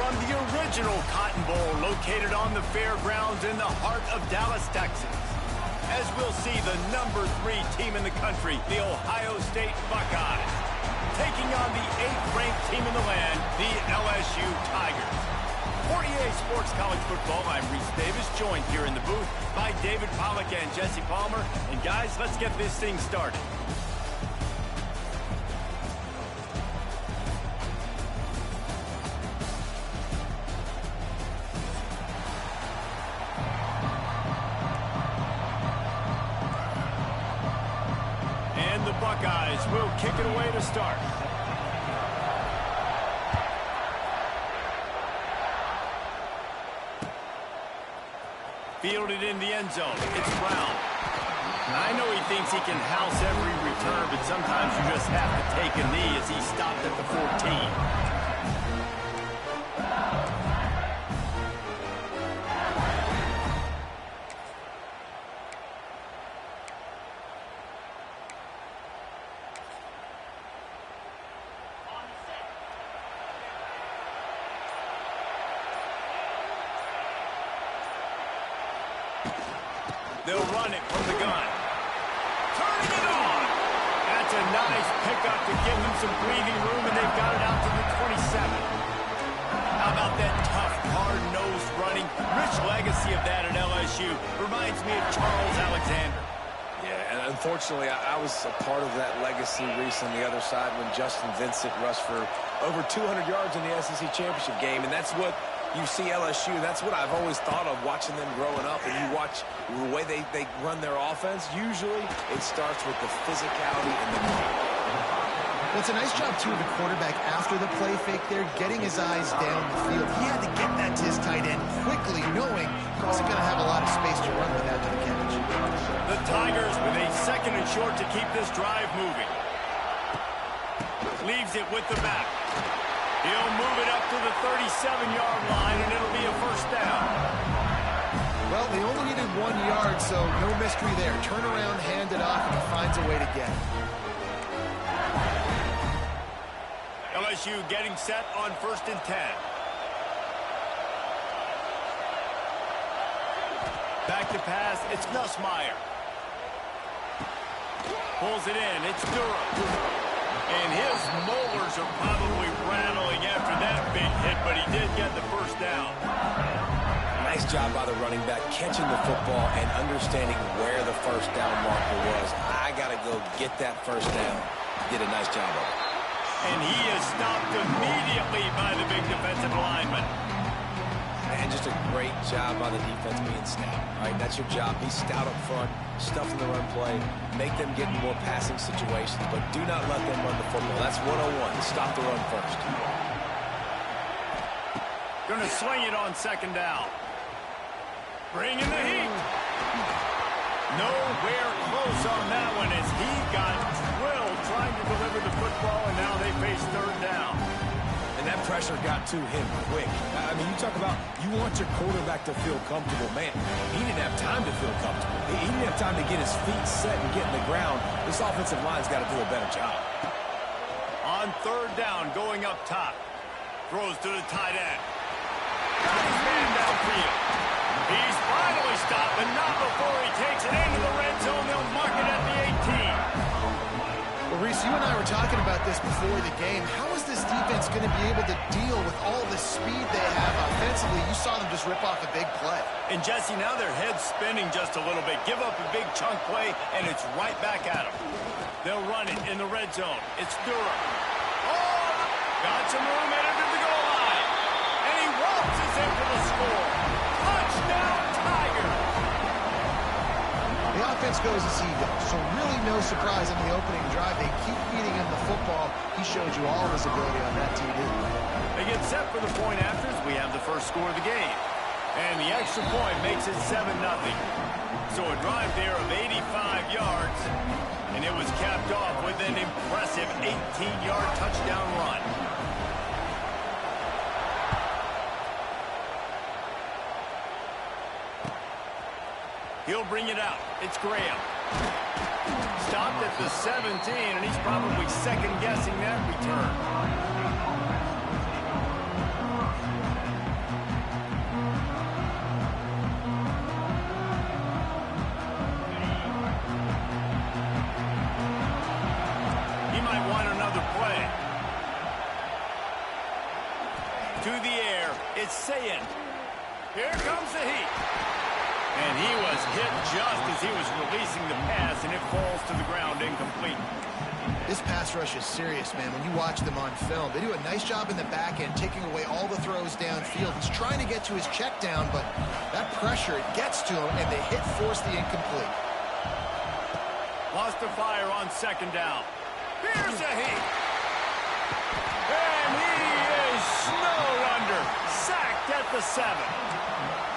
from the original Cotton Bowl located on the fairgrounds in the heart of Dallas, Texas. As we'll see the #3 team in the country, the Ohio State Buckeyes, taking on the 8th-ranked team in the land, the LSU Tigers. For EA Sports College Football, I'm Reese Davis, joined here in the booth by David Pollack and Jesse Palmer. And guys, let's get this thing started. And the Buckeyes will kick it away to start. Fielded in the end zone. It's Brown. I know he thinks he can house every return, but sometimes you just have to take a knee as he stopped at the 14. They'll run it from the gun. Turning it on. That's a nice pickup to give them some breathing room, and they've got it out to the 27. How about that tough, hard-nosed running? Rich legacy of that at LSU. Reminds me of Charles Alexander. Yeah, and unfortunately, I was a part of that legacy, Reese, on the other side when Justin Vincent rushed for over 200 yards in the SEC Championship game, and that's what you see LSU. That's what I've always thought of watching them growing up. And you watch the way they run their offense. Usually, it starts with the physicality and the movement. Well, it's a nice job, too, of the quarterback after the play fake there, getting his eyes down the field. He had to get that to his tight end quickly, knowing he wasn't going to have a lot of space to run with after the catch. The Tigers with a 2nd and short to keep this drive moving. Leaves it with the back. He'll move it up to the 37-yard line, and it'll be a 1st down. Well, they only needed 1 yard, so no mystery there. Turn around, hand it off, and he finds a way to get it. LSU getting set on 1st and 10. Back to pass, it's Nussmeier. Pulls it in, it's Durham. And his molars are probably rattling after that big hit, but he did get the 1st down. Nice job by the running back, catching the football and understanding where the 1st down marker was. I got to go get that 1st down. Did a nice job of it. And he is stopped immediately by the big defensive lineman. And just a great job by the defense being stout. All right, that's your job. Be stout up front, stuff in the run play, make them get in more passing situations, but do not let them run the football. That's 101. Stop the run first. Going to swing it on 2nd down. Bringing the heat. Nowhere close on that one as he got drilled trying to deliver the football, and now they face 3rd down. And that pressure got to him quick. I mean, you talk about you want your quarterback to feel comfortable. Man, he didn't have time to feel comfortable. He didn't have time to get his feet set and get in the ground. This offensive line's got to do a better job. On 3rd down, going up top. Throws to the tight end. Got his man downfield. He's finally stopped, but not before he takes it into the red zone. They'll mark it at the 18. Well, Reese, you and I were talking about this before the game. How is this defense going to be able to deal with all the speed they have offensively? You saw them just rip off a big play. And, Jesse, now their head's spinning just a little bit. Give up a big chunk play, and it's right back at them. They'll run it in the red zone. It's Durham. Oh, got some room headed to the goal line. And he waltzes in for the score. Touchdown, Tigers. The offense goes as he goes, so really no surprise in the opening drive. They keep feeding him the football. He showed you all of his ability on that TV. They get set for the point afters. We have the 1st score of the game. And the extra point makes it 7-0. So a drive there of 85 yards. And it was capped off with an impressive 18-yard touchdown run. He'll bring it out. It's Graham. Stopped at the 17, and he's probably second-guessing that return. To the air, it's Sayin. Here comes the heat. And he was hit just as he was releasing the pass, and it falls to the ground incomplete. This pass rush is serious, man. When you watch them on film, they do a nice job in the back end, taking away all the throws downfield. He's trying to get to his check down, but that pressure, it gets to him, and the hit forced the incomplete. Lost to fire on second down. Here's a heat. And he is snowed under. Sacked at the 7.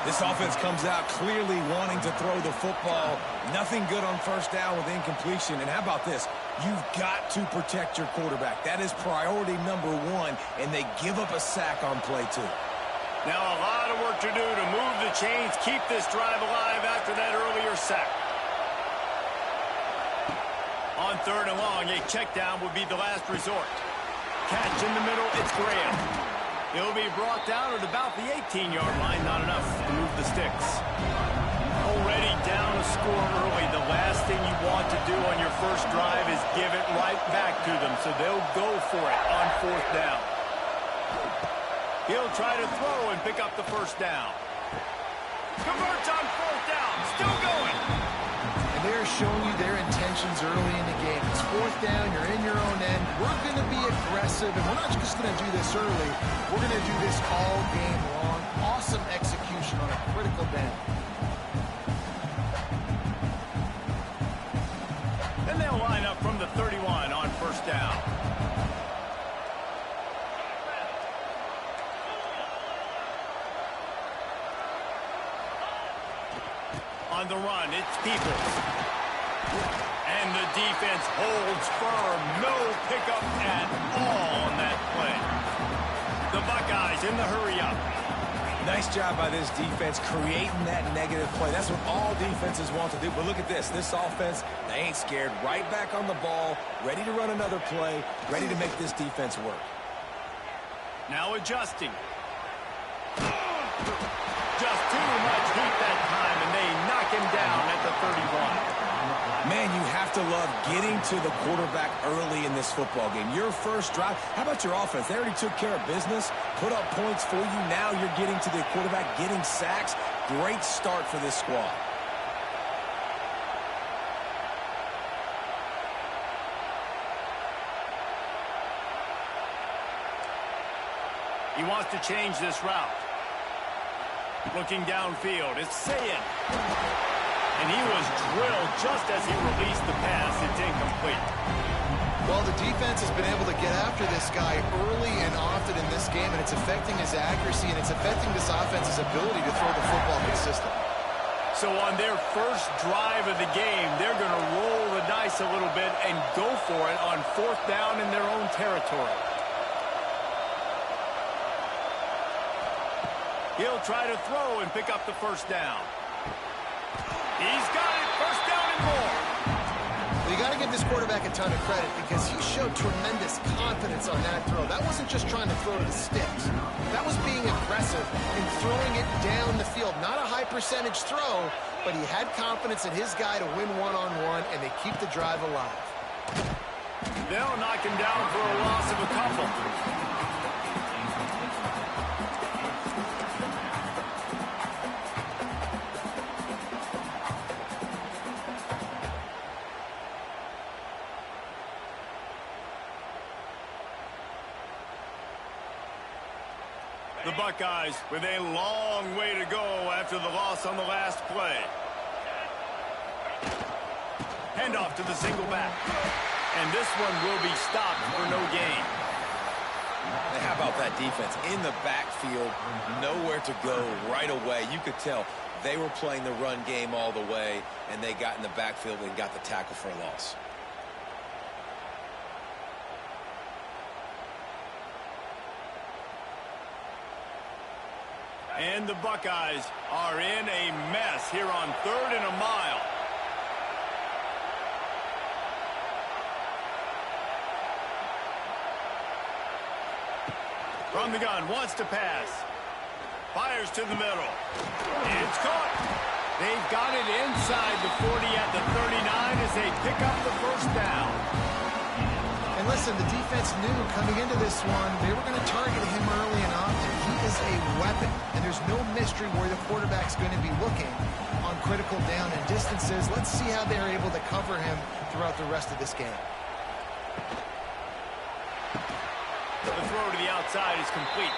This offense comes out clearly wanting to throw the football. Nothing good on first down with incompletion. And how about this? You've got to protect your quarterback. That is priority number 1, and they give up a sack on play 2. Now a lot of work to do to move the chains, keep this drive alive after that earlier sack. On third and long, a check down would be the last resort. Catch in the middle, it's Graham. He'll be brought down at about the 18-yard line, not enough to move the sticks. Already down a score early. The last thing you want to do on your first drive is give it right back to them, so they'll go for it on fourth down. He'll try to throw and pick up the first down. Converts on fourth down, still going. And they're showing you their intentions early in the game. It's fourth down, you're in your own end. We're going to be aggressive, and we're not just going to do this early. We're going to do this all game long. Awesome execution on a critical down. And they'll line up from the 31 on first down. On the run, it's Peoples. And the defense holds firm. No pickup at all on that play. The Buckeyes in the hurry-up. Nice job by this defense creating that negative play. That's what all defenses want to do. But look at this. This offense, they ain't scared. Right back on the ball, ready to run another play, ready to make this defense work. Now adjusting. Just too much heat that time, and they knock him down at the 31. Man, you have to love getting to the quarterback early in this football game. Your first drive, how about your offense? They already took care of business, put up points for you. Now you're getting to the quarterback, getting sacks. Great start for this squad. He wants to change this route. Looking downfield, it's Sayin. And he was drilled just as he released the pass. It's incomplete. Well, the defense has been able to get after this guy early and often in this game, and it's affecting his accuracy, and it's affecting this offense's ability to throw the football consistently. So on their first drive of the game, they're going to roll the dice a little bit and go for it on fourth down in their own territory. He'll try to throw and pick up the first down. He's got it. First down and more. Well, you got to give this quarterback a ton of credit because he showed tremendous confidence on that throw. That wasn't just trying to throw to the sticks. That was being aggressive and throwing it down the field. Not a high percentage throw, but he had confidence in his guy to win one-on-one, and they keep the drive alive. They'll knock him down for a loss of a couple. The Buckeyes with a long way to go after the loss on the last play. Handoff to the single back. And this one will be stopped for no gain. And how about that defense? In the backfield, nowhere to go right away. You could tell they were playing the run game all the way, and they got in the backfield and got the tackle for a loss. And the Buckeyes are in a mess here on 3rd and a mile. From the gun, wants to pass. Fires to the middle. It's caught. They've got it inside the 40 at the 39 as they pick up the first down. And listen, the defense knew coming into this one, they were going to target him early and often. no mystery where the quarterback's going to be looking on critical down and distances. Let's see how they're able to cover him throughout the rest of this game. The throw to the outside is complete.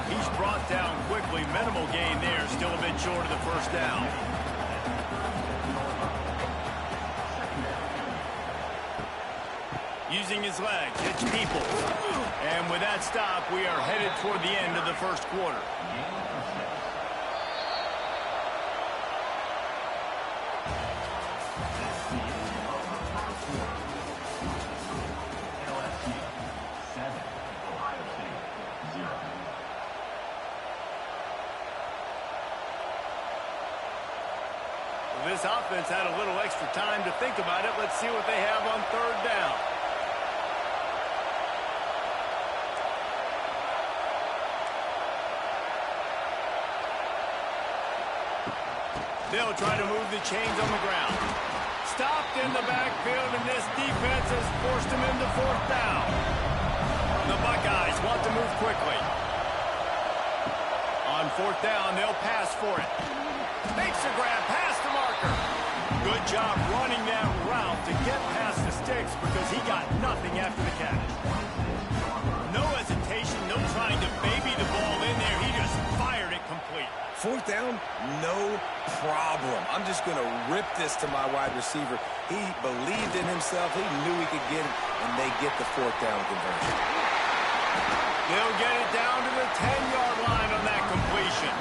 He's brought down quickly. Minimal gain there. Still a bit short of the first down. Using his legs, it's people. And with that stop, we are headed toward the end of the first quarter. This offense had a little extra time to think about it. Let's see what they have on third down. They'll try to move the chains on the ground. Stopped in the backfield, and this defense has forced him into fourth down. The Buckeyes want to move quickly. On fourth down, they'll pass for it. Makes a grab, pass the marker. Good job running that route to get past the sticks because he got nothing after the catch. No hesitation, no trying to baby the ball in there. He just fired it complete. Fourth down, no problem. I'm just going to rip this to my wide receiver. He believed in himself. He knew he could get it, and they get the fourth down conversion. They'll get it down to the 10-yard line on that completion.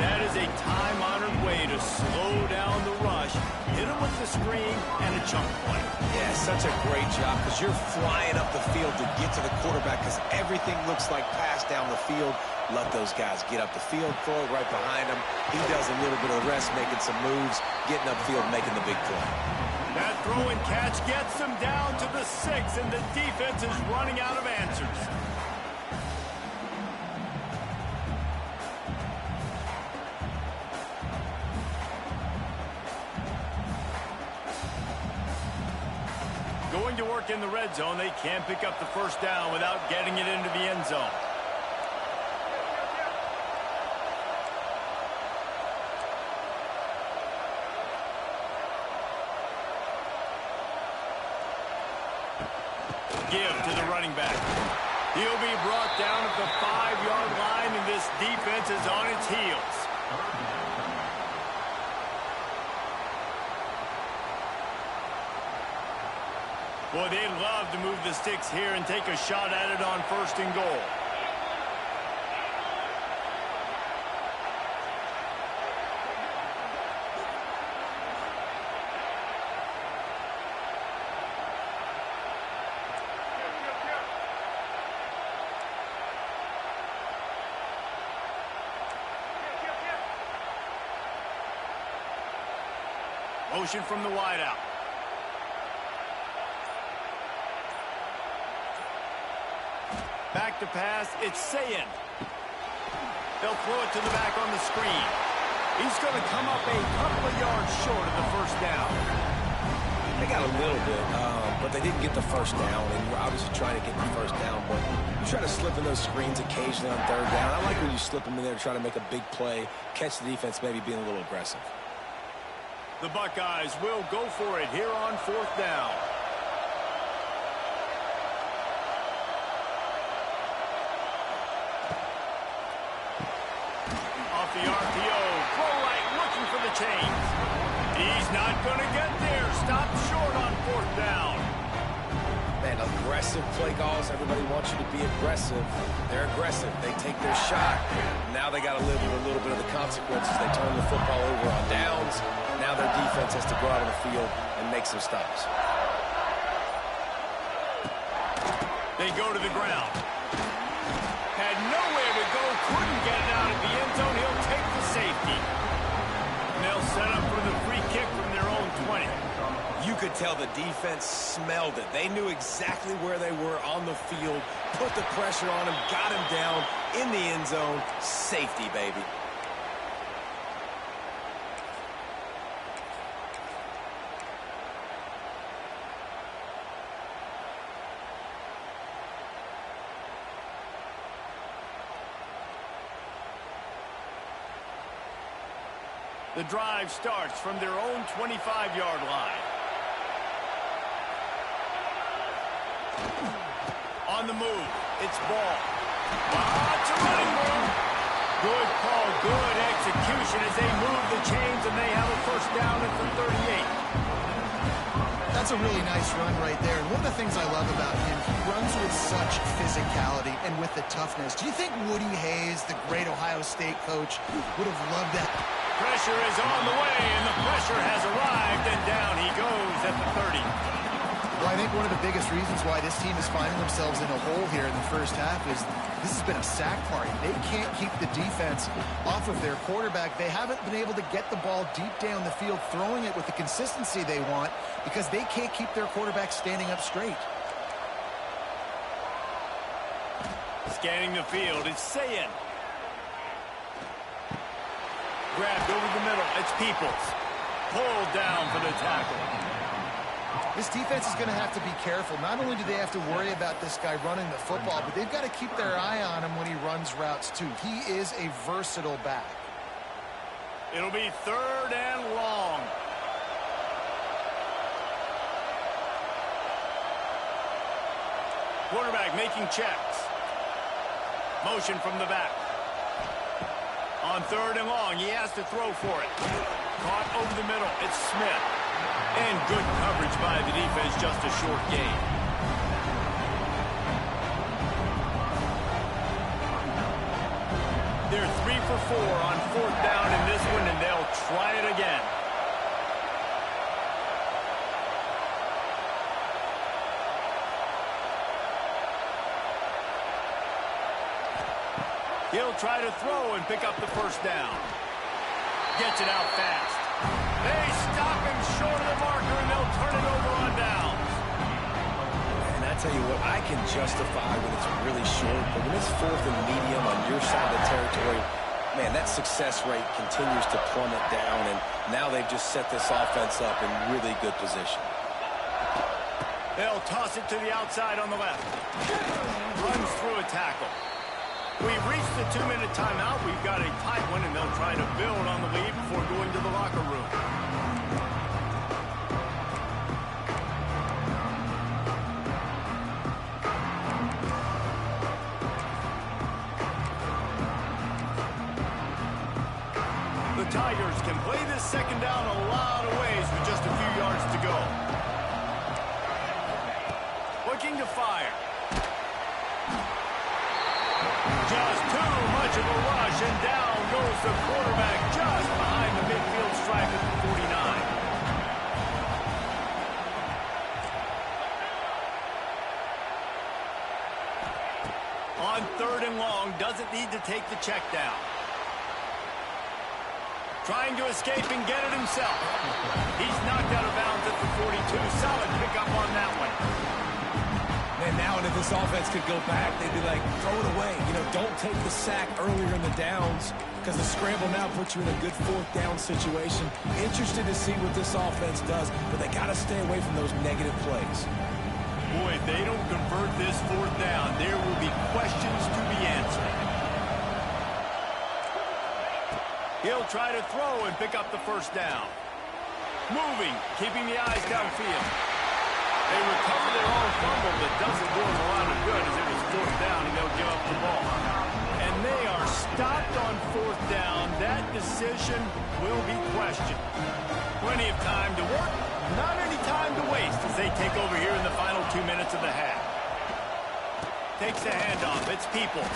That is a time-honored way to slow down the rush, hit him with the screen, and a chunk play. Yeah, such a great job because you're flying up the field to get to the quarterback because everything looks like pass down the field. Let those guys get up the field, throw it right behind him. He does a little bit of the rest, making some moves, getting upfield, making the big play. That throw and catch gets them down to the 6, and the defense is running out of answers. Going to work in the red zone, they can't pick up the first down without getting it into the end zone. Give to the running back. He'll be brought down at the 5-yard line, and this defense is on its heels. Boy, they'd love to move the sticks here and take a shot at it on first and goal. Motion from the wideout. Back to pass, it's Sayin. They'll throw it to the back on the screen. He's going to come up a couple of yards short of the first down. They got a little bit, but they didn't get the first down, and we're obviously trying to get the first down, but you try to slip in those screens occasionally on third down. I like when you slip them in there to try to make a big play, catch the defense maybe being a little aggressive. The Buckeyes will go for it here on fourth down. Off the RPO, throw right, looking for the chains. He's not going to get there. Stopped short on fourth down. Man, aggressive play calls. Everybody wants you to be aggressive. They're aggressive. They take their shot. Now they got to live with a little bit of the consequences. They turn the football over on downs. Now their defense has to go out on the field and make some stops. They go to the ground. Had nowhere to go, couldn't get it out of the end zone. He'll take the safety. And they'll set up for the free kick from their own 20. You could tell the defense smelled it. They knew exactly where they were on the field, put the pressure on him, got him down in the end zone. Safety, baby. The drive starts from their own 25-yard line. On the move, it's ball. It's a running move. Good call, good execution as they move the chains, and they have a first down at the 38. That's a really nice run right there. And one of the things I love about him, he runs with such physicality and with the toughness. Do you think Woody Hayes, the great Ohio State coach, would have loved that? Pressure is on the way, and the pressure has arrived, and down he goes at the 30. Well, I think one of the biggest reasons why this team is finding themselves in a hole here in the first half is this has been a sack party. They can't keep the defense off of their quarterback. They haven't been able to get the ball deep down the field, throwing it with the consistency they want because they can't keep their quarterback standing up straight. Scanning the field, it's Sayin. Grabbed over the middle, it's Peoples. Pulled down for the tackle. This defense is going to have to be careful. Not only do they have to worry about this guy running the football, but they've got to keep their eye on him when he runs routes too. He is a versatile back. It'll be 3rd and long. Quarterback making checks. Motion from the back. On 3rd and long, he has to throw for it. Caught over the middle, it's Smith. And good coverage by the defense, just a short gain. They're 3 for 4 on 4th down in this one, and they'll try it again. He'll try to throw and pick up the first down. Gets it out fast. They stop him short of the marker, and they'll turn it over on downs. And I tell you what, I can justify when it's really short, but when it's 4th and medium on your side of the territory, man, that success rate continues to plummet down, and now they've just set this offense up in really good position. They'll toss it to the outside on the left. Runs through a tackle. We've reached the 2-minute timeout. We've got a tight one, and they'll try to build on the lead before going to the locker room. The Tigers can play this second down a lot of ways with just a few yards to go. Looking to fire. Just too much of a rush, and down goes the quarterback just behind the midfield stripe at the 49. On 3rd and long, doesn't need to take the check down. Trying to escape and get it himself. He's knocked out of bounds at the 42. Solid pickup on that one. And now if this offense could go back, they'd be like, throw it away. You know, don't take the sack earlier in the downs because the scramble now puts you in a good 4th down situation. Interested to see what this offense does, but they got to stay away from those negative plays. Boy, if they don't convert this 4th down, there will be questions to be answered. He'll try to throw and pick up the first down. Moving, keeping the eyes downfield. They recover their own fumble, but doesn't do them a lot of good as it was 4th down, and they'll give up the ball. And they are stopped on 4th down. That decision will be questioned. Plenty of time to work, not any time to waste as they take over here in the final 2 minutes of the half. Takes the handoff. It's Peoples.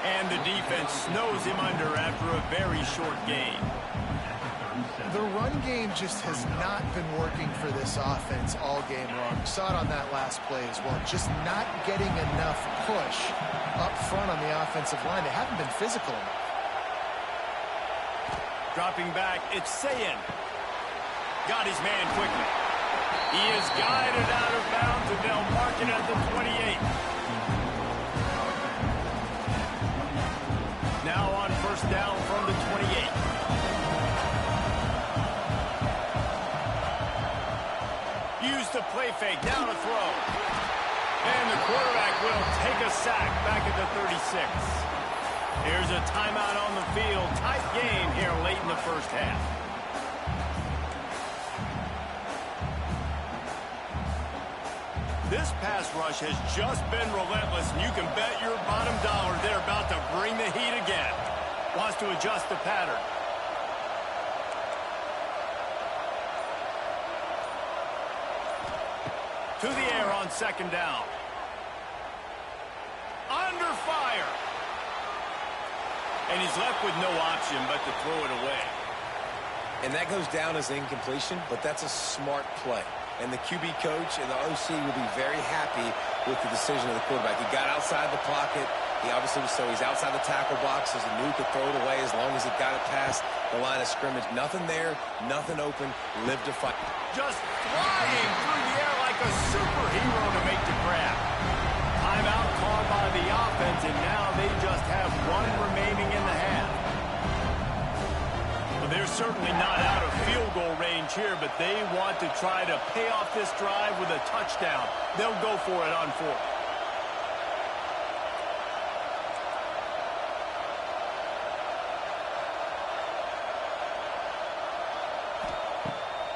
And the defense snows him under after a very short game. The run game just has not been working for this offense all game long. We saw it on that last play as well. Just not getting enough push up front on the offensive line. They haven't been physical enough. Dropping back, it's Sayin. Got his man quickly. He is guided out of bounds, and they'll mark it at the 28. Now on 1st down from the 28. Use the play fake, down a throw. And the quarterback will take a sack back at the 36. Here's a timeout on the field. Tight game here late in the first half. This pass rush has just been relentless, and you can bet your bottom dollar they're about to bring the heat again. Wants to adjust the pattern. To the air on second down. Under fire. And he's left with no option but to throw it away. And that goes down as incompletion, but that's a smart play. And the QB coach and the OC will be very happy with the decision of the quarterback. He got outside the pocket. He obviously was, so he's outside the tackle box, so he knew he could throw it away as long as he got it past the line of scrimmage. Nothing there, nothing open, live to fight. Just flying through the air like a superhero to make the grab. Timeout called by the offense, and now they just have one remaining in the half. Well, they're certainly not out of field goal range here, but they want to try to pay off this drive with a touchdown. They'll go for it on fourth.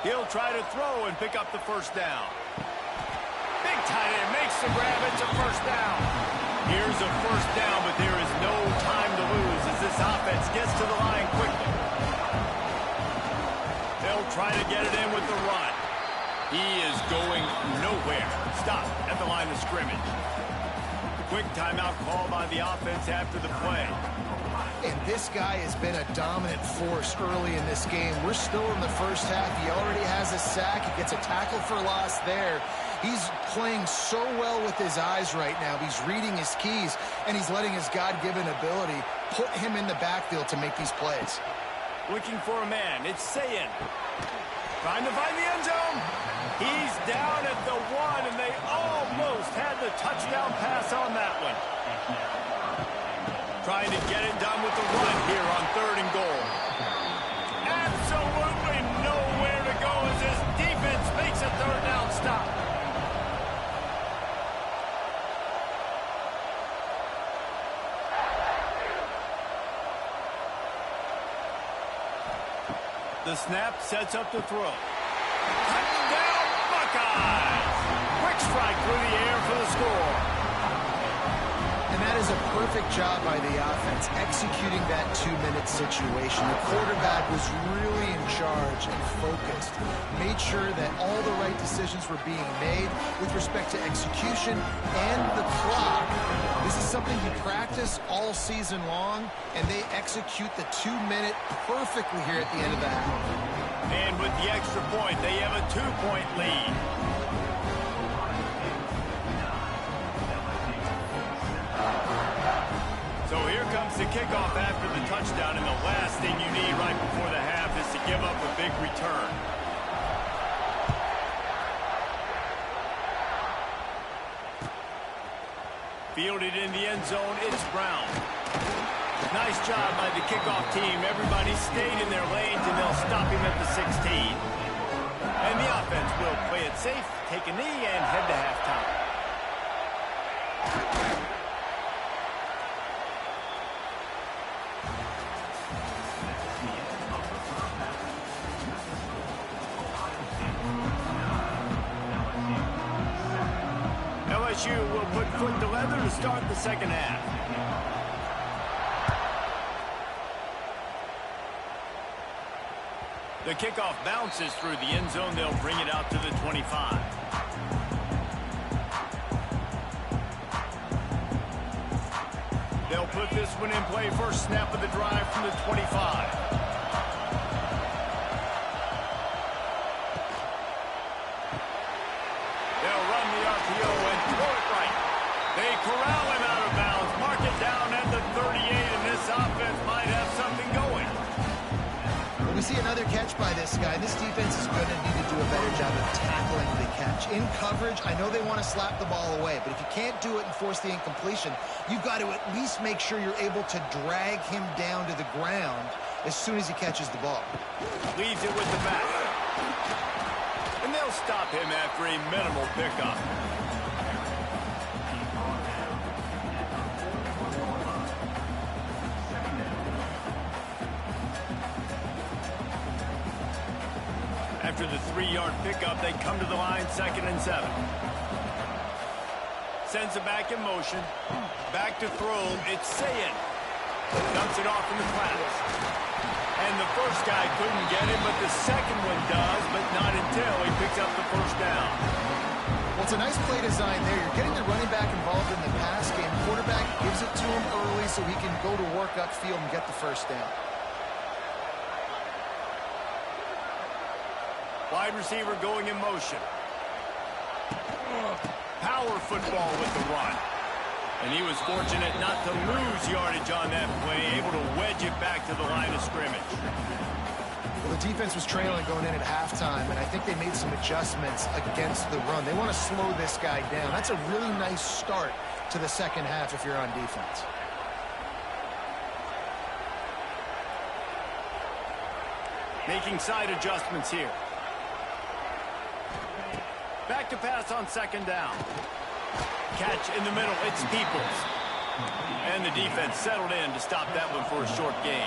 He'll try to throw and pick up the first down. Big tight end makes the grab. It's a first down. Here's a first down, but there is no time to lose as this offense gets to the line quickly. They'll try to get it in with the run. He is going nowhere. Stop at the line of scrimmage. Quick timeout call by the offense after the play. And this guy has been a dominant force early in this game. We're still in the first half. He already has a sack. He gets a tackle for loss there. He's playing so well with his eyes right now. He's reading his keys, and he's letting his God-given ability put him in the backfield to make these plays. Looking for a man. It's Sayin. Trying to find the end zone. He's down at the 1, and they almost had the touchdown pass on that one. Trying to get it done with the run here on 3rd and goal. Absolutely nowhere to go as this defense makes a 3rd down stop. The snap sets up the throw. Touchdown, Buckeyes! Quick strike through the air for the score. And that is a perfect job by the offense, executing that 2-minute situation. The quarterback was really in charge and focused. Made sure that all the right decisions were being made with respect to execution and the clock. This is something you practice all season long, and they execute the 2-minute perfectly here at the end of the half. And with the extra point, they have a 2-point lead. So here comes the kickoff after the touchdown, and the last thing you need right before the half is to give up a big return. Fielded in the end zone, it's Brown. Nice job by the kickoff team. Everybody stayed in their lanes, and they'll stop him at the 16. And the offense will play it safe, take a knee, and head to halftime. LSU will put foot to leather to start the second half. The kickoff bounces through the end zone. They'll bring it out to the 25. They'll put this one in play. First snap of the drive from the 25. They corral him out of bounds, mark it down at the 38, and this offense might have something going. Well, we see another catch by this guy. This defense is going to need to do a better job of tackling the catch. In coverage, I know they want to slap the ball away, but if you can't do it and force the incompletion, you've got to at least make sure you're able to drag him down to the ground as soon as he catches the ball. Leaves it with the back. And they'll stop him after a minimal pickup. After the 3-yard pickup, they come to the line, 2nd and 7. Sends it back in motion. Back to throw. It's Sayin. Dumps it off in the class. And the first guy couldn't get him, but the second one does, but not until he picks up the first down. Well, it's a nice play design there. You're getting the running back involved in the pass game. Quarterback gives it to him early so he can go to work upfield and get the first down. Wide receiver going in motion. Power football with the run. And he was fortunate not to lose yardage on that play, able to wedge it back to the line of scrimmage. Well, the defense was trailing going in at halftime, and I think they made some adjustments against the run. They want to slow this guy down. That's a really nice start to the second half if you're on defense. Making side adjustments here. Back to pass on second down. Catch in the middle. It's Peoples. And the defense settled in to stop that one for a short gain.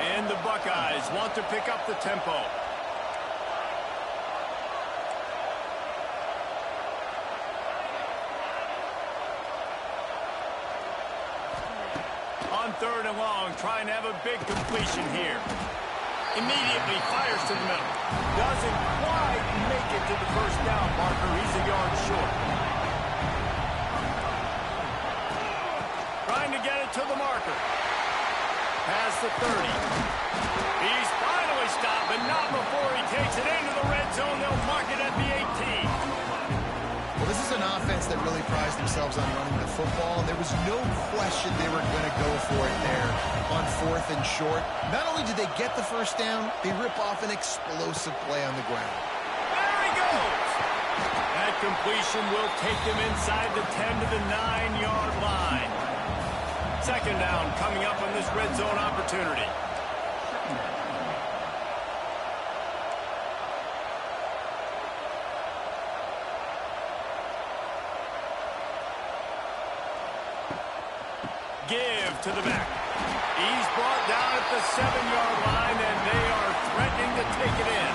And the Buckeyes want to pick up the tempo. On third and long, trying to have a big completion here. Immediately fires to the middle. Doesn't quite make it to the first down marker. He's a yard short. Trying to get it to the marker. Past the 30. He's finally stopped, but not before he takes it into the red zone. They'll mark it at the 18. Well, this is an offense that really prides themselves on running the football. There was no question they were going to go for it there on fourth and short. Not only did they get the first down, they rip off an explosive play on the ground. There he goes. That completion will take them inside the 10 to the 9-yard line. Second down coming up on this red zone opportunity. Give to the back. He's brought down at the 7-yard line, and they are threatening to take it in.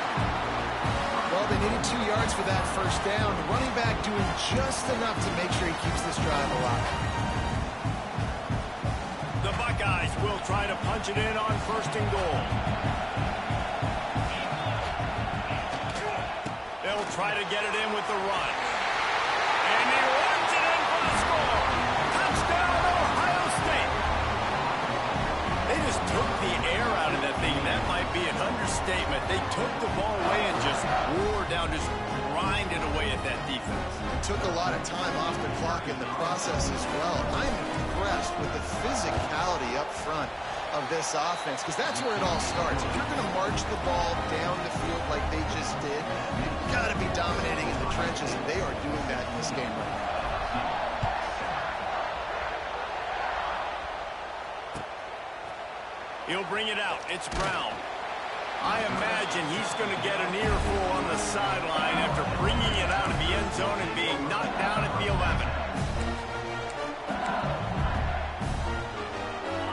Well, they needed 2 yards for that first down. The running back doing just enough to make sure he keeps this drive alive. The Buckeyes will try to punch it in on first and goal. They'll try to get it in with the run. And he runs it in for the score. Touchdown, Ohio State. They just took the air out of that thing. That might be an understatement. They took the ball away and just wore down, just grinded away at that defense. It took a lot of time off the clock in the process as well. I'm impressed with the physicality up front of this offense, because that's where it all starts. If you're going to march the ball down the field like they just did, you've got to be dominating in the trenches, and they are doing that in this game right now. He'll bring it out. It's Brown. I imagine he's going to get an earful on the sideline after bringing it out of the end zone and being knocked down at the 11.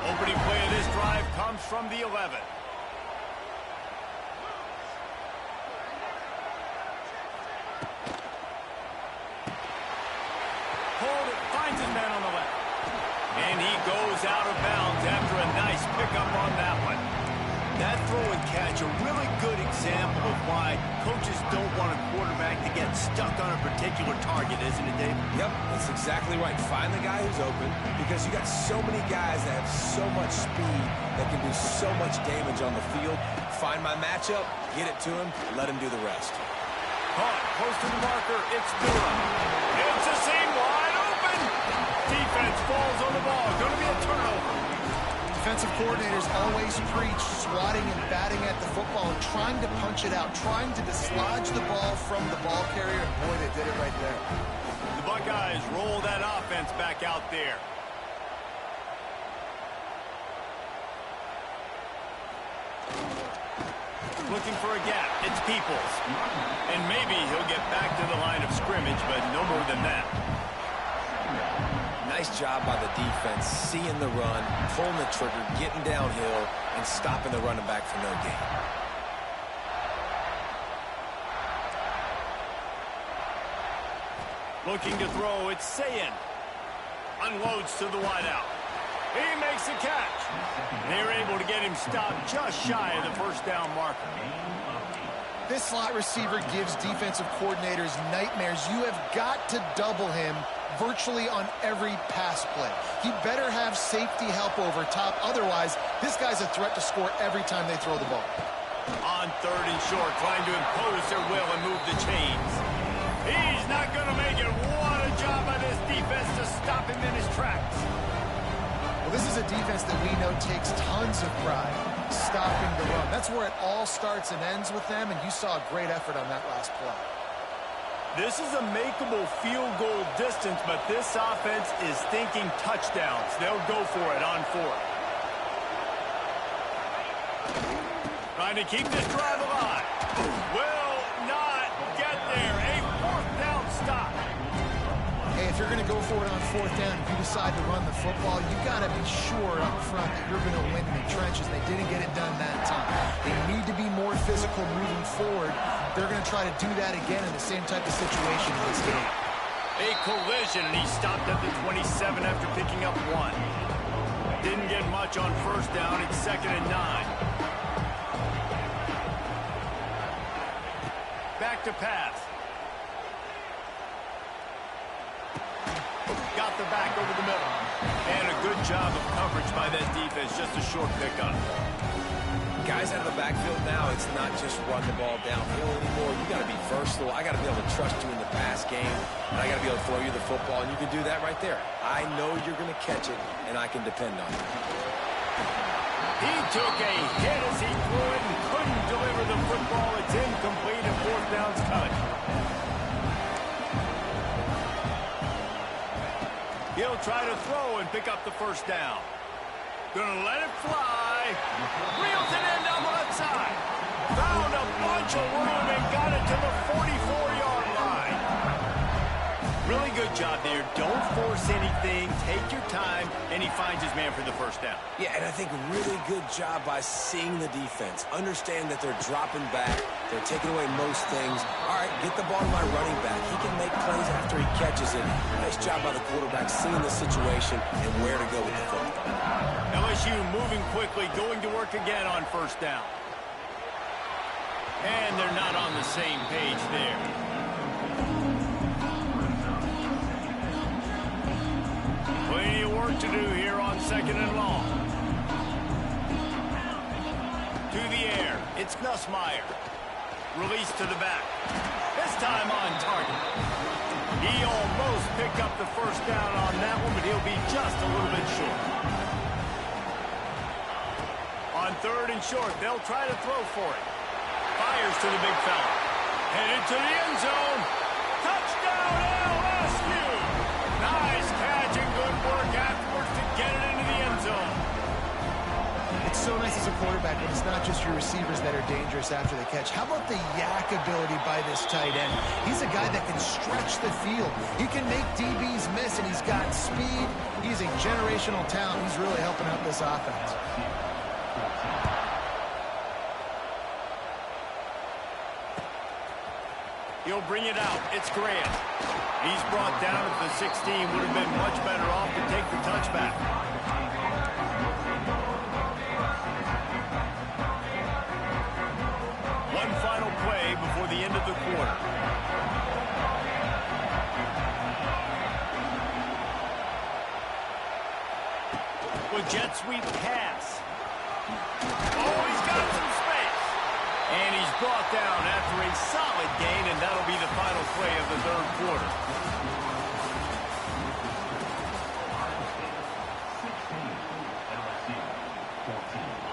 Opening play of this drive comes from the 11. Hold it, finds his man on the left. And he goes out of bounds after a nice pickup on that one. That throw and catch, a really good example of why coaches don't want a quarterback to get stuck on a particular target, isn't it, Dave? Yep, that's exactly right. Find the guy who's open, because you got so many guys that have so much speed that can do so much damage on the field. Find my matchup, get it to him, let him do the rest. Caught, close to the marker, it's Durham. It's a seam wide open. Defense falls on the ball. Going to be a turnover. Defensive coordinators always preach swatting and batting at the football and trying to punch it out, trying to dislodge the ball from the ball carrier, and boy, they did it right there. The Buckeyes roll that offense back out there. Looking for a gap. It's Peoples. And maybe he'll get back to the line of scrimmage, but no more than that. Nice job by the defense, seeing the run, pulling the trigger, getting downhill, and stopping the running back for no gain. Looking to throw, it's Sayin. Unloads to the wideout. He makes a catch. They're able to get him stopped just shy of the first down marker. This slot receiver gives defensive coordinators nightmares. You have got to double him virtually on every pass play. He better have safety help over top. Otherwise, this guy's a threat to score every time they throw the ball. On 3rd and short, trying to impose their will and move the chains. He's not going to make it. What a job by this defense to stop him in his tracks. Well, this is a defense that we know takes tons of pride stopping the run. That's where it all starts and ends with them, and you saw a great effort on that last play. This is a makeable field goal distance, but this offense is thinking touchdowns. They'll go for it on 4th. Trying to keep this drive alive. Will not get there. A 4th down stop. Hey, if you're going to go for it on 4th down, if you decide to run the football, you've got to be sure up front that you're going to win in the trenches. They didn't get it done that time. They need to be more physical moving forward. They're going to try to do that again in the same type of situation in this game. A collision, and he stopped at the 27 after picking up 1. Didn't get much on 1st down. It's 2nd and 9. Back to pass. Got the back over the middle. And a good job of coverage by that defense. Just a short pickup. Guys out of the backfield now, it's not just run the ball downhill anymore. You got to be versatile. I got to be able to trust you in the pass game, and I got to be able to throw you the football, and you can do that right there. I know you're going to catch it, and I can depend on it. He took a hit as he threw it and couldn't deliver the football. It's incomplete, and 4th down's cut. He'll try to throw and pick up the 1st down. Gonna let it fly. Reels it in down the left side. Found a bunch of room and got it to the 44-yard line. Really good job there. Don't force anything. Take your time, and he finds his man for the 1st down. Yeah, and I think really good job by seeing the defense. Understand that they're dropping back. They're taking away most things. All right, get the ball to my running back. He can make plays after he catches it. Nice job by the quarterback seeing the situation and where to go with the football. LSU moving quickly, going to work again on 1st down. And they're not on the same page there. Plenty of work to do here on 2nd and long. To the air, it's Nussmeier. Release to the back. This time on target. He almost picked up the 1st down on that one, but he'll be just a little bit short. On 3rd and short, they'll try to throw for it. Fires to the big fella. Headed to the end zone. Touchdown, LSU! Nice catch and good work afterwards to get it into the end zone. It's so nice as a quarterback when it's not just your receivers that are dangerous after the catch. How about the yak ability by this tight end? He's a guy that can stretch the field. He can make DBs miss, and he's got speed. He's a generational talent. He's really helping out this offense. He'll bring it out. It's Grant. He's brought down at the 16. Would have been much better off to take the touchback. One final play before the end of the quarter. With jet sweep pass. Oh, he's got some space. And he's brought down after a solid gain, and that'll be the final play of the 3rd quarter.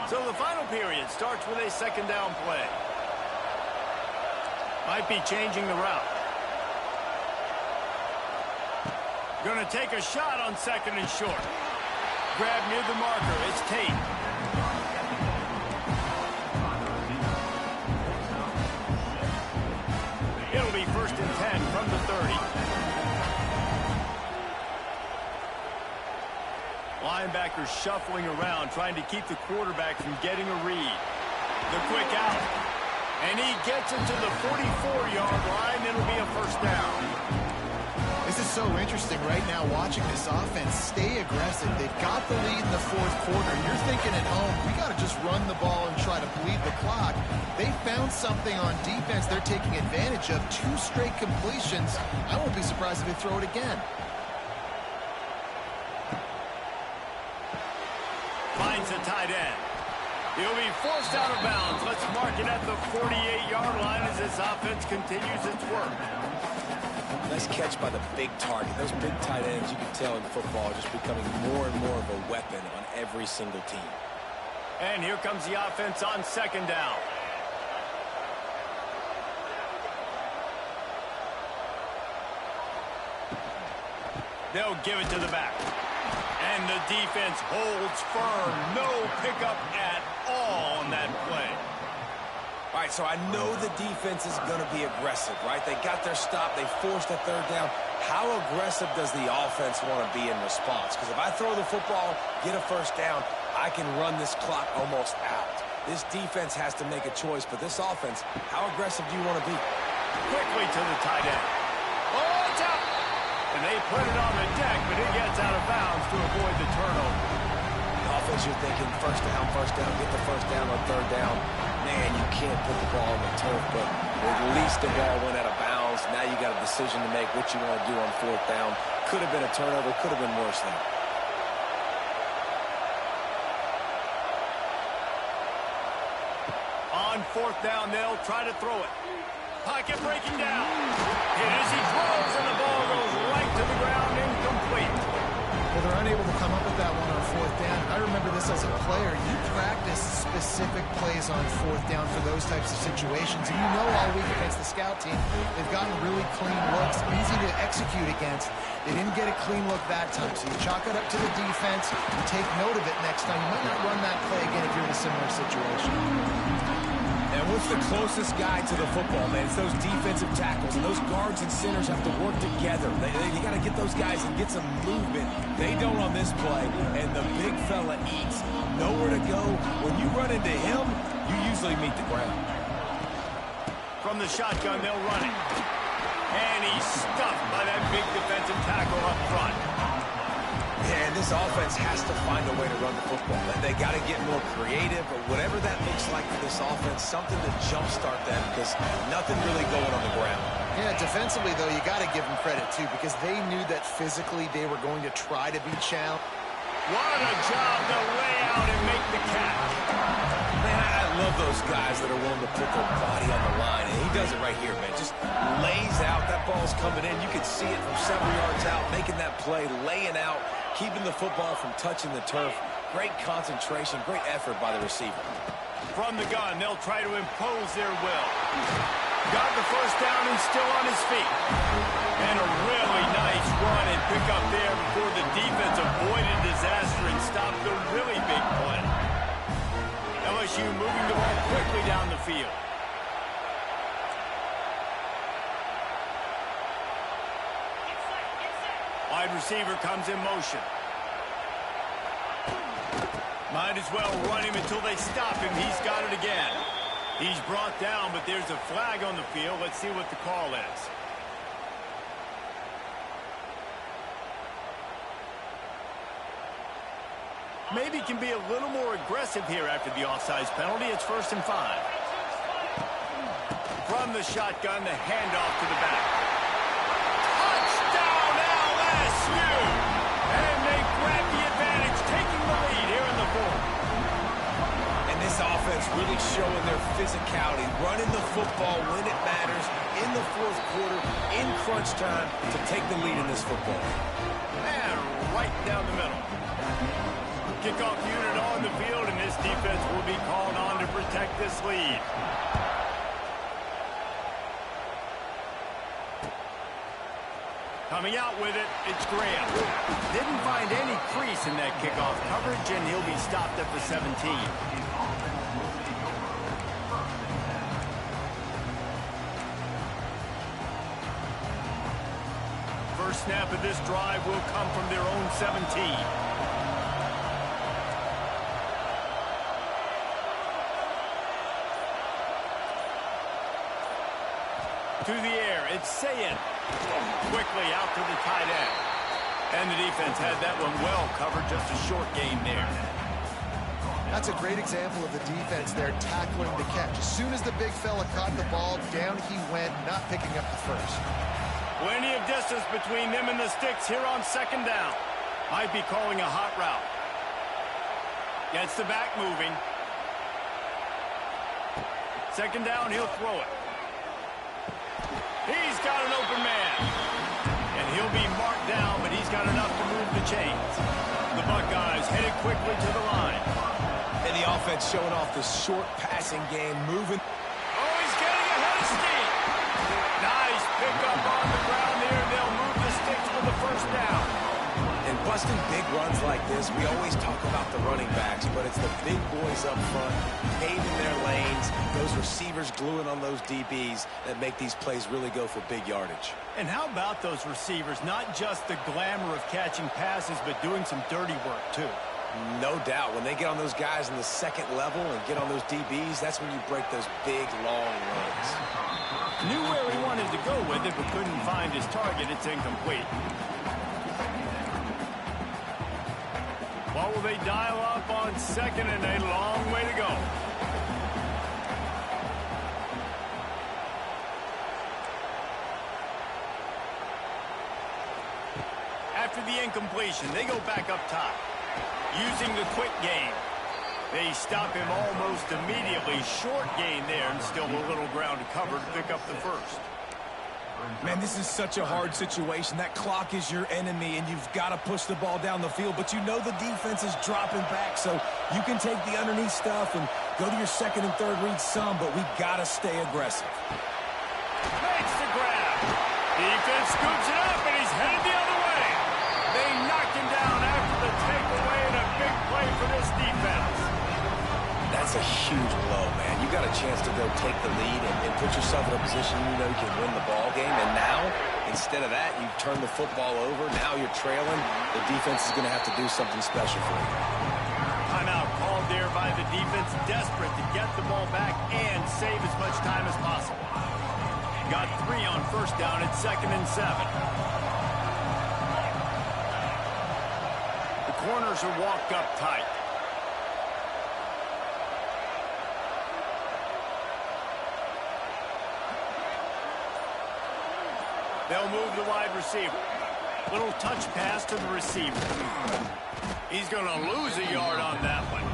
So the final period starts with a 2nd down play. Might be changing the route. Going to take a shot on 2nd and short. Grab near the marker. It's Tate. It'll be 1st and 10 from the 30. Linebackers shuffling around, trying to keep the quarterback from getting a read. The quick out. And he gets it to the 44-yard line. It'll be a 1st down. This is so interesting right now watching this offense stay aggressive. They've got the lead in the fourth quarter. You're thinking at home, we got to just run the ball and try to bleed the clock. They found something on defense they're taking advantage of. 2 straight completions. I won't be surprised if they throw it again. Finds the tight end. He'll be forced out of bounds. Let's mark it at the 48-yard line as this offense continues its work. Nice catch by the big target. Those big tight ends, you can tell in football, are just becoming more and more of a weapon on every single team. And here comes the offense on second down. They'll give it to the back. And the defense holds firm. No pickup at all on that play. All right, so I know the defense is going to be aggressive, right? They got their stop. They forced a third down. How aggressive does the offense want to be in response? Because if I throw the football, get a first down, I can run this clock almost out. This defense has to make a choice, but this offense, how aggressive do you want to be? Quickly to the tight end. Oh, it's out! And they put it on the deck, but it gets out of bounds to avoid the turnover. The offense, you're thinking first down, get the first down on third down. Man, you can't put the ball on the turf, but at least the ball went out of bounds. Now you got a decision to make what you want to do on fourth down. Could have been a turnover, could have been worse than. On fourth down, they'll try to throw it. Pocket breaking down. Hit as he throws, and the ball goes right to the ground, incomplete. Well, they're unable to come up with that one on fourth down. I remember this as a player. You practice specific plays on fourth down for those types of situations. And you know all week against the scout team, they've gotten really clean looks, easy to execute against. They didn't get a clean look that time. So you chalk it up to the defense. You take note of it next time. You might not run that play again if you're in a similar situation. And what's the closest guy to the football, man? It's those defensive tackles, and those guards and centers have to work together. You got to get those guys and get some movement. They don't on this play, and the big fella eats. Nowhere to go. When you run into him, you usually meet the ground. From the shotgun, they'll run it. And he's stuffed by that big defensive tackle up front. And this offense has to find a way to run the football. They got to get more creative, or whatever that looks like for this offense, something to jumpstart them, because nothing really going on the ground. Yeah, defensively, though, you got to give them credit, too, because they knew that physically they were going to try to be challenged. What a job to lay out and make the catch. Man, I love those guys that are willing to put their body on the line, and he does it right here, man. Just lays out. That ball's coming in. You can see it from several yards out, making that play, laying out, keeping the football from touching the turf. Great concentration, great effort by the receiver. From the gun, they'll try to impose their will. Got the first down and still on his feet. And a really nice run and pick up there before the defense avoided disaster and stopped the really big play. LSU moving the ball quickly down the field. Wide receiver comes in motion. Might as well run him until they stop him. He's got it again. He's brought down, but there's a flag on the field. Let's see what the call is. Maybe can be a little more aggressive here after the offsides penalty. It's 1st and 5. From the shotgun, the handoff to the back. Touchdown, LSU! And they grab the advantage, taking the lead here in the fourth. And this offense really showing their physicality, running the football when it matters, in the fourth quarter, in crunch time, to take the lead in this football. And right down the middle. Kickoff unit on the field, and this defense will be called on to protect this lead. Coming out with it, it's Graham. Didn't find any crease in that kickoff coverage, and he'll be stopped at the 17. First snap of this drive will come from their own 17. To the air, it's Sayin. Quickly out to the tight end. And the defense had that one well covered, just a short gain there. That's a great example of the defense there tackling the catch. As soon as the big fella caught the ball, down he went, not picking up the first. Plenty of distance between them and the sticks here on second down. Might be calling a hot route. Gets the back moving. Second down, he'll throw it. He's got an open man. And he'll be marked down, but he's got enough to move the chains. The Buckeyes headed quickly to the line. And the offense showing off this short passing game, moving. Oh, he's getting ahead of steam. Nice pickup on the ground there. They'll move the sticks for the first down. And busting big runs like this, we always talk about the running backs, but it's the big boys up front, paving their lanes, those receivers gluing on those DBs that make these plays really go for big yardage. And how about those receivers? Not just the glamour of catching passes, but doing some dirty work, too. No doubt. When they get on those guys in the second level and get on those DBs, that's when you break those big, long runs. Knew where he wanted to go with it, but couldn't find his target. It's incomplete. What will they dial up on second, and a long way to go. After the incompletion, they go back up top. Using the quick game. They stop him almost immediately. Short gain there, and still a little ground to cover to pick up the first. Man, this is such a hard situation. That clock is your enemy, and you've got to push the ball down the field. But you know the defense is dropping back, so you can take the underneath stuff and go to your second and third read some, but we've got to stay aggressive. Makes the grab. Defense scoops it up, and he's headed the other way. They knocked him down after the takeaway, and a big play for this defense. That's a huge blow, man. You got a chance to go take the lead and put yourself in a position you know you can win the ball game. And now, instead of that, you turn the football over. Now you're trailing. The defense is going to have to do something special for you. Timeout called there by the defense, desperate to get the ball back and save as much time as possible. Got 3 on first down at 2nd and 7. The corners are walked up tight. They'll move the wide receiver. Little touch pass to the receiver. He's going to lose a yard on that one.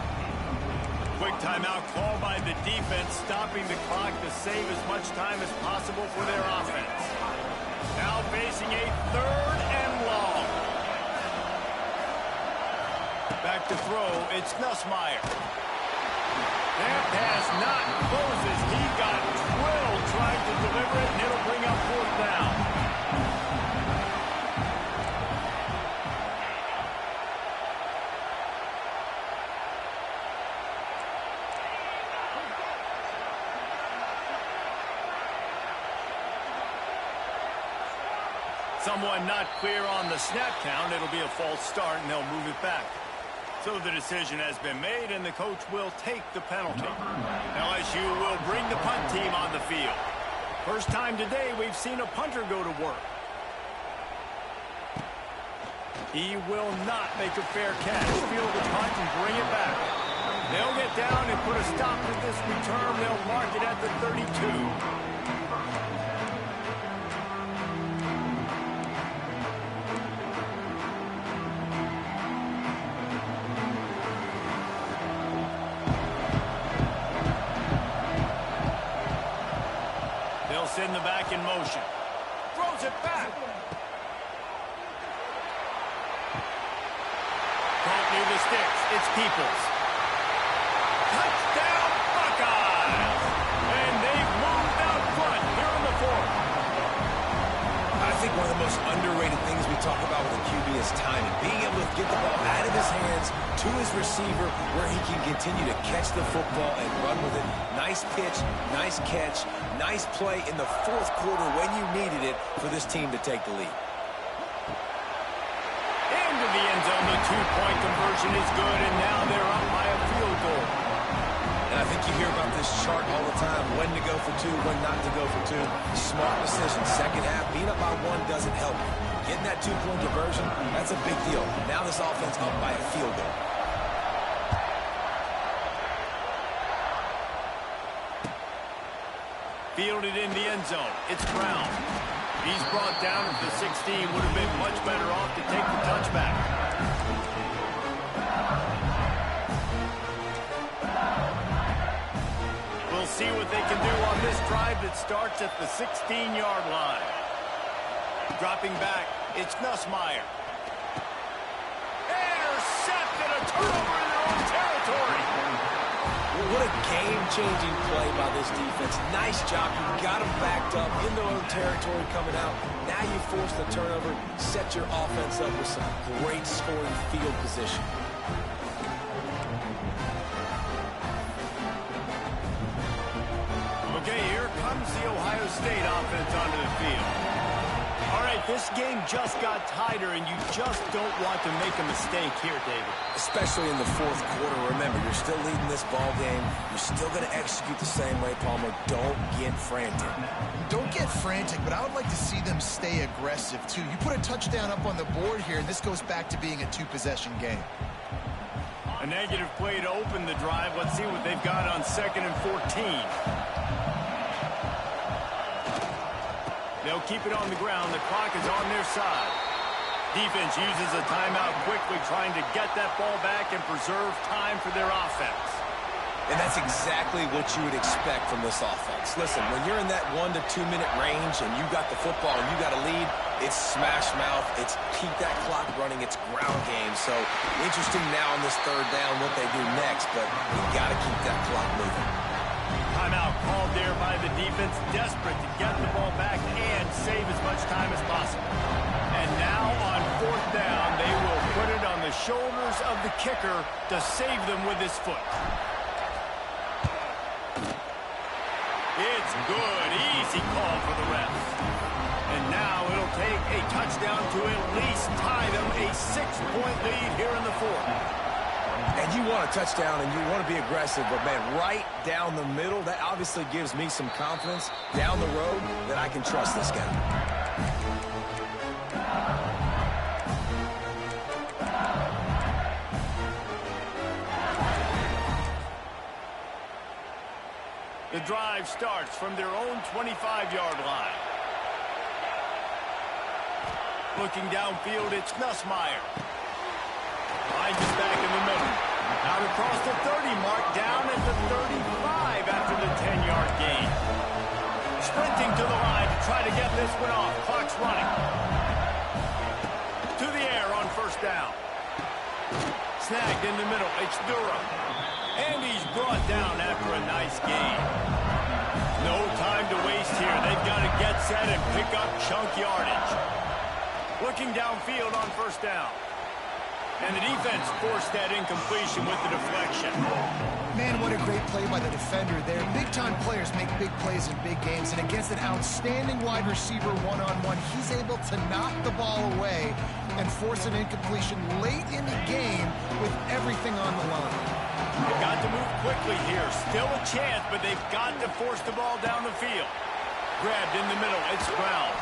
Quick timeout called by the defense, stopping the clock to save as much time as possible for their offense. Now facing a 3rd and long. Back to throw, it's Nussmeier. That pass not closes. He got drilled trying to deliver it, and it'll bring up 4th down. Someone not clear on the snap count. It'll be a false start, and they'll move it back. So the decision has been made, and the coach will take the penalty. LSU will bring the punt team on the field. First time today we've seen a punter go to work. He will not make a fair catch. Field the punt and bring it back. They'll get down and put a stop to this return. They'll mark it at the 32. In the back in motion. Throws it back. Caught near the sticks. It's Peoples. Touchdown Buckeyes! And they've moved out front here in the 4th. I think one of the most underrated things we talk about with a QB is timing. Being able to get the ball out of his hands to his receiver where he can continue to catch the football and run with it. Nice pitch, nice catch, nice play in the 4th quarter when you needed it for this team to take the lead. Into the end zone, the 2-point conversion is good, and now they're up by a field goal. And I think you hear about this chart all the time, when to go for two, when not to go for two. Smart decision. Second half, being up by one doesn't help you. Getting that two-point conversion, that's a big deal. Now this offense up by a field goal. Fielded in the end zone. It's Brown. He's brought down at the 16. Would have been much better off to take the touchback. We'll see what they can do on this drive that starts at the 16-yard line. Dropping back, it's Nussmeier. Intercepted, a turnover in their own territory. What a game-changing play by this defense. Nice job. You got them backed up in their own territory coming out. Now you force the turnover, set your offense up with some great scoring field position. Okay, here comes the Ohio State offense onto the field. All right, this game just got tighter, and you just don't want to make a mistake here, David. Especially in the fourth quarter. Remember, you're still leading this ball game. You're still going to execute the same way, Palmer. Don't get frantic. Don't get frantic, but I would like to see them stay aggressive, too. You put a touchdown up on the board here, and this goes back to being a two-possession game. A negative play to open the drive. Let's see what they've got on 2nd and 14. They'll keep it on the ground. The clock is on their side. Defense uses a timeout quickly, trying to get that ball back and preserve time for their offense. And that's exactly what you would expect from this offense. Listen, when you're in that 1 to 2 minute range and you got the football and you got a lead, it's smash mouth, it's keep that clock running, it's ground game. So interesting now on this third down what they do next, but you got to keep that clock moving. Timeout called there by the defense, desperate to get the ball back and save as much time as possible. And now on 4th down, they will put it on the shoulders of the kicker to save them with his foot. It's good. Easy call for the refs. And now it'll take a touchdown to at least tie them a 6-point lead here in the 4th. And you want a touchdown and you want to be aggressive, but, man, right down the middle, that obviously gives me some confidence down the road that I can trust this guy. The drive starts from their own 25-yard line. Looking downfield, it's Nussmeier. Finds us back in the middle. Out across the 30 mark, down at the 35 after the 10-yard gain. Sprinting to the line to try to get this one off. Clock's running. To the air on 1st down. Snagged in the middle. It's Durham. And he's brought down after a nice gain. No time to waste here. They've got to get set and pick up chunk yardage. Looking downfield on 1st down. And the defense forced that incompletion with the deflection. Man, what a great play by the defender there. Big-time players make big plays in big games, and against an outstanding wide receiver one-on-one, he's able to knock the ball away and force an incompletion late in the game with everything on the line. They've got to move quickly here. Still a chance, but they've got to force the ball down the field. Grabbed in the middle. It's Brown.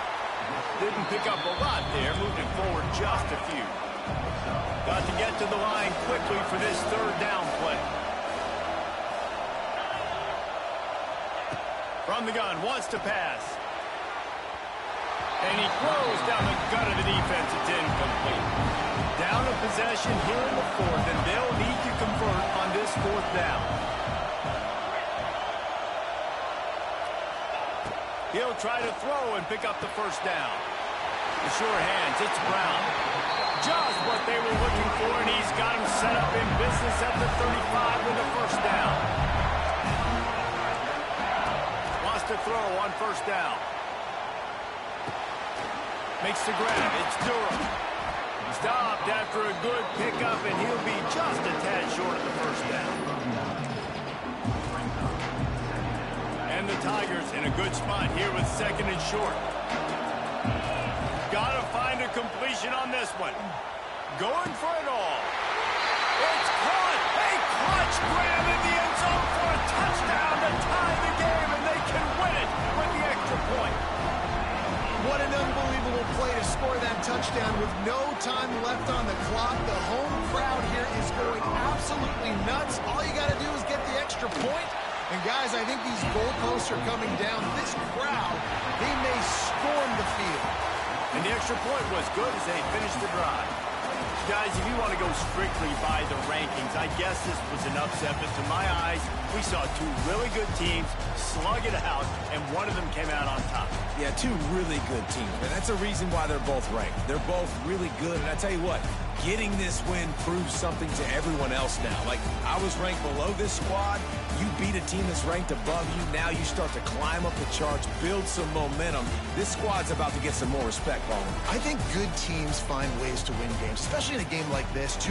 Didn't pick up a lot there. Moved it forward just a few. Got to get to the line quickly for this 3rd down play. From the gun, wants to pass. And he throws down the gut of the defense. It's incomplete. Down a possession here in the 4th, and they'll need to convert on this 4th down. He'll try to throw and pick up the 1st down. The sure hands, it's Brown. Just what they were looking for, and he's got him set up in business at the 35 with the 1st down. Wants to throw on 1st down. Makes the grab. It's Durham. Stopped after a good pickup, and he'll be just a tad short of the 1st down. And the Tigers in a good spot here with 2nd and short. Got to find a completion on this one. Going for it all. It's caught. A clutch grab in the end zone for a touchdown to touchdown with no time left on the clock. The home crowd here is going absolutely nuts. All you got to do is get the extra point. And, guys, I think these goalposts are coming down. This crowd, they may storm the field. And the extra point was good as they finished the drive. Guys, if you want to go strictly by the rankings, I guess this was an upset, but to my eyes, we saw two really good teams slug it out, and one of them came out on top. Yeah, two really good teams, and that's a reason why they're both ranked. They're both really good, and I tell you what, getting this win proves something to everyone else now. Like, I was ranked below this squad. You beat a team that's ranked above you. Now you start to climb up the charts, build some momentum. This squad's about to get some more respect, Paul. I think good teams find ways to win games, especially in a game like this. Two